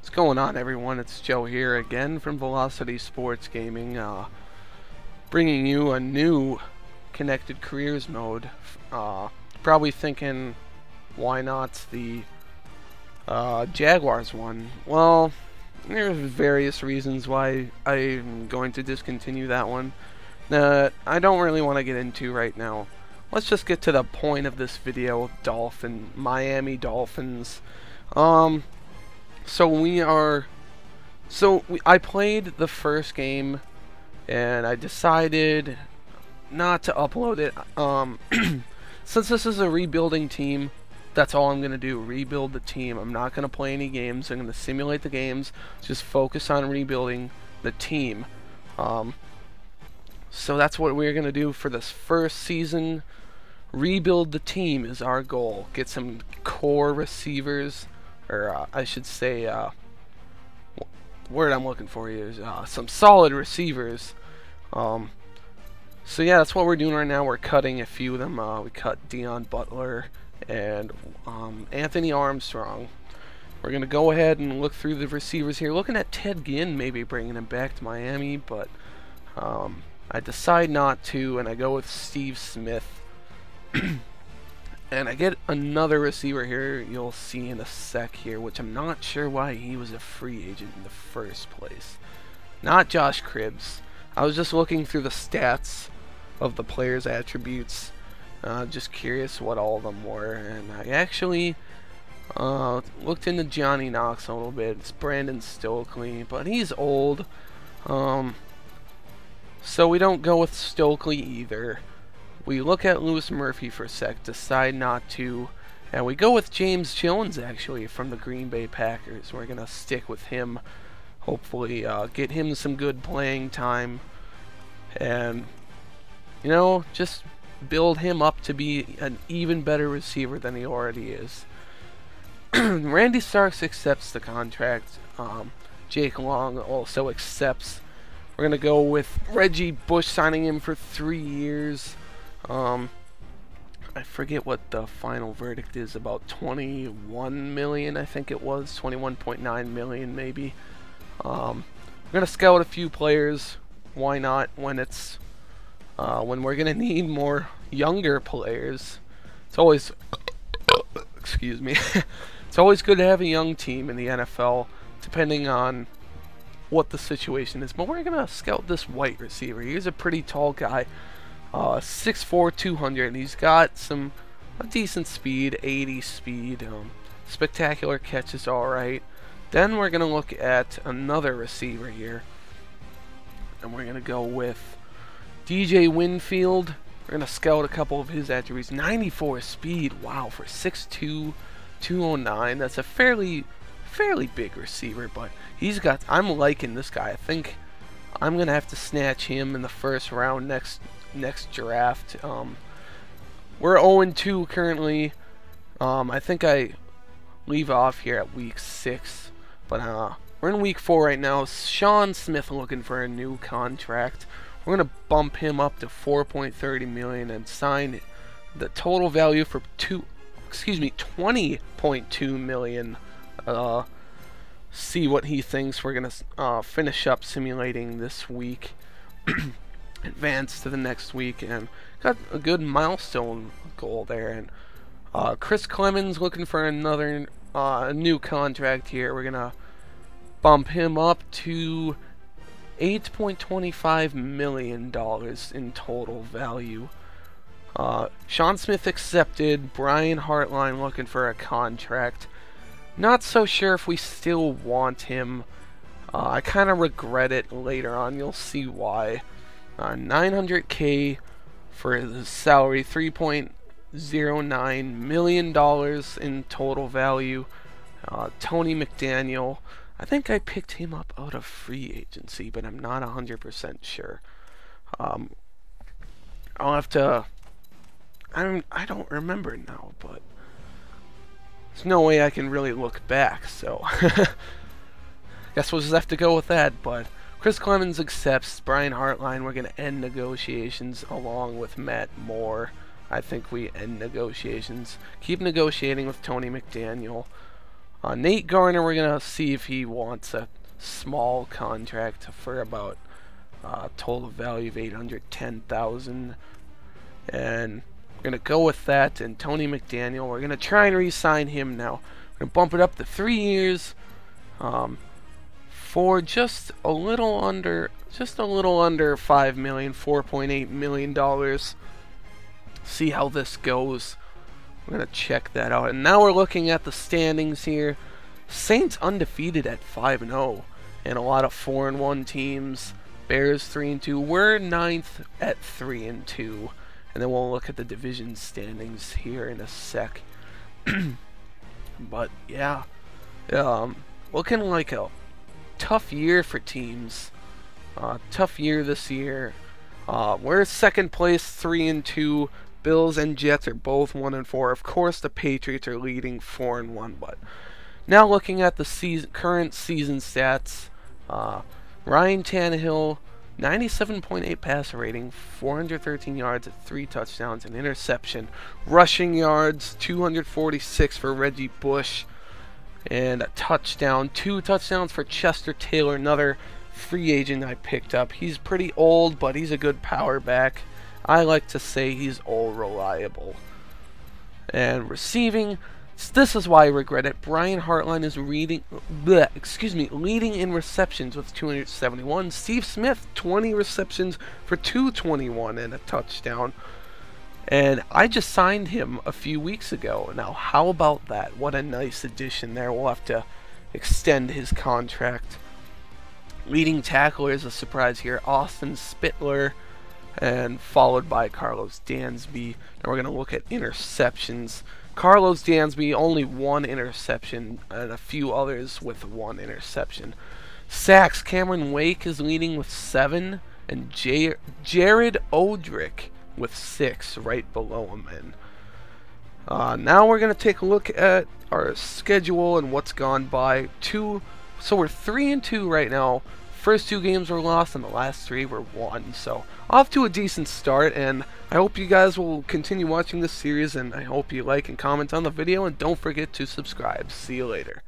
What's going on, everyone? It's Joe here again from Velocity Sports Gaming, bringing you a new Connected Careers mode. Probably thinking, why not the Jaguars one? Well, there's various reasons why I'm going to discontinue that one that I don't really want to get into right now. Let's just get to the point of this video. Miami Dolphins. I played the first game, and I decided not to upload it. Since this is a rebuilding team, that's all I'm going to do, rebuild the team. I'm not going to play any games. I'm going to simulate the games, just focus on rebuilding the team. So that's what we're going to do for this first season. Rebuild the team is our goal. Get some core receivers, or I should say, word I'm looking for here is some solid receivers. So yeah, that's what we're doing right now. We're cutting a few of them. We cut Deion Butler and Anthony Armstrong. We're gonna go ahead and look through the receivers here. Looking at Ted Ginn, maybe bringing him back to Miami, but I decide not to, and I go with Steve Smith. And I get another receiver here, you'll see in a sec here, which I'm not sure why he was a free agent in the first place. Not Josh Cribbs. I was just looking through the stats of the players' attributes, just curious what all of them were, and I actually looked into Johnny Knox a little bit. It's Brandon Stokely, but he's old, so we don't go with Stokely either. We look at Lewis Murphy for a sec, decide not to, and we go with James Jones, actually, from the Green Bay Packers. We're going to stick with him, hopefully get him some good playing time, and, you know, just build him up to be an even better receiver than he already is. Randy Starks accepts the contract. Jake Long also accepts. We're going to go with Reggie Bush, signing him for 3 years. I forget what the final verdict is, about 21 million, I think it was, 21.9 million maybe. We're gonna scout a few players. Why not, when it's when we're gonna need more younger players? It's always excuse me. It's always good to have a young team in the NFL, depending on what the situation is. But we're gonna scout this white receiver. He's a pretty tall guy. 6'4", 200, and he's got a decent speed, 80 speed, spectacular catches, alright. Then we're going to look at another receiver here, and we're going to go with DJ Winfield. We're going to scout a couple of his attributes. 94 speed, wow, for 6'2", 209, that's a fairly big receiver, but I'm liking this guy. I think I'm going to have to snatch him in the first round next draft. We're 0-2 currently. I think I leave off here at week 6, but we're in week 4 right now. Sean Smith looking for a new contract. We're gonna bump him up to 4.30 million and sign the total value for 20.2 million. See what he thinks. We're gonna finish up simulating this week. Advance to the next week, and got a good milestone goal there. And Chris Clemens looking for another new contract here. We're gonna bump him up to $8.25 million in total value. Sean Smith accepted. Brian Hartline looking for a contract. Not so sure if we still want him. I kind of regret it later on. You'll see why. $900K for his salary, $3.09 million in total value. Tony McDaniel, I think I picked him up out of free agency, but I'm not 100% sure. I'll have to, I don't remember now, but there's no way I can really look back, so guess we'll just have to go with that. But Chris Clemens accepts. Brian Hartline, we're going to end negotiations along with Matt Moore. I think we end negotiations. Keep negotiating with Tony McDaniel. Nate Garner, we're going to see if he wants a small contract for about total value of $810,000. And we're going to go with that. And Tony McDaniel, we're going to try and re-sign him now. We're going to bump it up to 3 years for just a little under $5 million, $4.8 million. See how this goes. We're going to check that out. And now we're looking at the standings here. Saints undefeated at 5-0. And a lot of 4-1 teams. Bears 3-2. We're 9th at 3-2. And then we'll look at the division standings here in a sec. But yeah. Looking like a tough year for teams. Tough year this year. We're second place, 3-2. Bills and Jets are both 1-4. Of course, the Patriots are leading 4-1. But now looking at the current season stats, Ryan Tannehill, 97.8 passer rating, 413 yards at 3 touchdowns, an interception. Rushing yards, 246 for Reggie Bush, and a touchdown. 2 touchdowns for Chester Taylor, another free agent I picked up. He's pretty old, but he's a good power back. I like to say he's all reliable. And receiving, this is why I regret it. Brian Hartline is leading in receptions with 271. Steve Smith, 20 receptions for 221 and a touchdown. And I just signed him a few weeks ago. Now, how about that? What a nice addition there. We'll have to extend his contract. Leading tackler is a surprise here, Austin Spittler, and followed by Carlos Dansby. Now we're going to look at interceptions. Carlos Dansby, only 1 interception, and a few others with 1 interception. Sacks, Cameron Wake is leading with 7, and Jared Odrick with 6 right below him. And now we're going to take a look at our schedule and what's gone by. So we're 3-2 right now. First 2 games were lost and the last 3 were won. So off to a decent start, and I hope you guys will continue watching this series, and I hope you like and comment on the video, and don't forget to subscribe. See you later.